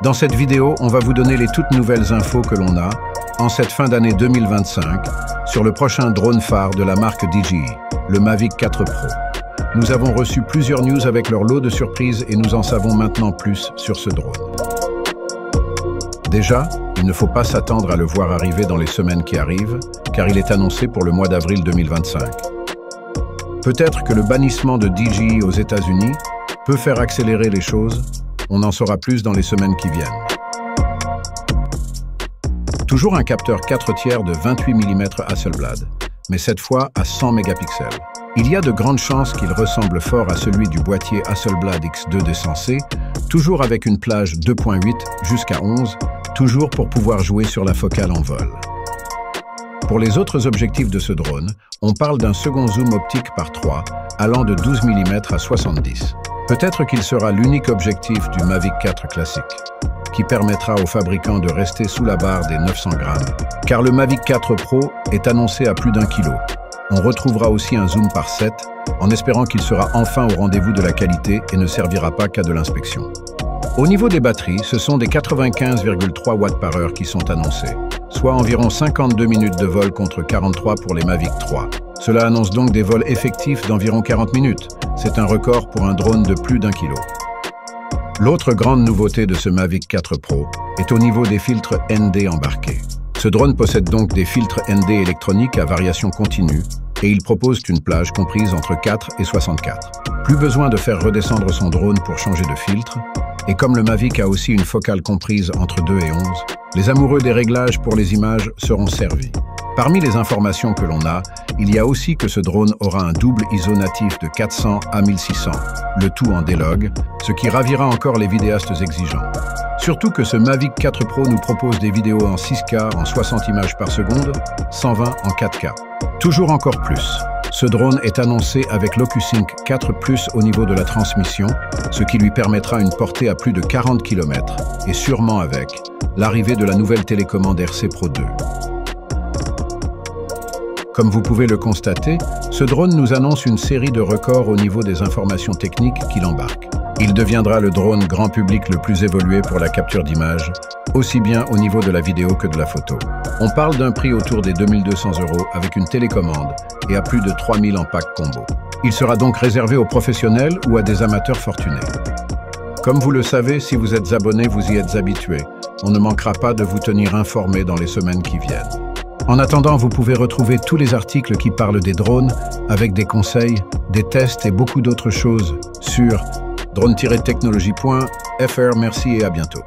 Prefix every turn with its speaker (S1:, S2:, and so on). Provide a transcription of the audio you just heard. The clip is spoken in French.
S1: Dans cette vidéo, on va vous donner les toutes nouvelles infos que l'on a, en cette fin d'année 2025, sur le prochain drone phare de la marque DJI, le Mavic 4 Pro. Nous avons reçu plusieurs news avec leur lot de surprises et nous en savons maintenant plus sur ce drone. Déjà, il ne faut pas s'attendre à le voir arriver dans les semaines qui arrivent, car il est annoncé pour le mois d'avril 2025. Peut-être que le bannissement de DJI aux États-Unis peut faire accélérer les choses. On en saura plus dans les semaines qui viennent. Toujours un capteur 4/3 de 28 mm Hasselblad, mais cette fois à 100 mégapixels. Il y a de grandes chances qu'il ressemble fort à celui du boîtier Hasselblad X200C, toujours avec une plage 2.8 jusqu'à 11, toujours pour pouvoir jouer sur la focale en vol. Pour les autres objectifs de ce drone, on parle d'un second zoom optique par 3, allant de 12 mm à 70. Peut-être qu'il sera l'unique objectif du Mavic 4 classique, qui permettra aux fabricants de rester sous la barre des 900 grammes, car le Mavic 4 Pro est annoncé à plus d'1 kg. On retrouvera aussi un zoom par 7, en espérant qu'il sera enfin au rendez-vous de la qualité et ne servira pas qu'à de l'inspection. Au niveau des batteries, ce sont des 95,3 Wh qui sont annoncés, soit environ 52 minutes de vol contre 43 pour les Mavic 3. Cela annonce donc des vols effectifs d'environ 40 minutes. C'est un record pour un drone de plus d'1 kg. L'autre grande nouveauté de ce Mavic 4 Pro est au niveau des filtres ND embarqués. Ce drone possède donc des filtres ND électroniques à variation continue et il propose une plage comprise entre 4 et 64. Plus besoin de faire redescendre son drone pour changer de filtre, et comme le Mavic a aussi une focale comprise entre 2 et 11, les amoureux des réglages pour les images seront servis. Parmi les informations que l'on a, il y a aussi que ce drone aura un double ISO natif de 400 à 1600, le tout en D-Log, ce qui ravira encore les vidéastes exigeants. Surtout que ce Mavic 4 Pro nous propose des vidéos en 6K en 60 images par seconde, 120 en 4K. Toujours encore plus. Ce drone est annoncé avec l'OcuSync 4 Plus au niveau de la transmission, ce qui lui permettra une portée à plus de 40 km, et sûrement avec l'arrivée de la nouvelle télécommande RC Pro 2. Comme vous pouvez le constater, ce drone nous annonce une série de records au niveau des informations techniques qu'il embarque. Il deviendra le drone grand public le plus évolué pour la capture d'images, aussi bien au niveau de la vidéo que de la photo. On parle d'un prix autour des 2200 € avec une télécommande et à plus de 3000 en pack combo. Il sera donc réservé aux professionnels ou à des amateurs fortunés. Comme vous le savez, si vous êtes abonné, vous y êtes habitué. On ne manquera pas de vous tenir informé dans les semaines qui viennent. En attendant, vous pouvez retrouver tous les articles qui parlent des drones, avec des conseils, des tests et beaucoup d'autres choses sur drone-technologie.fr. Merci et à bientôt.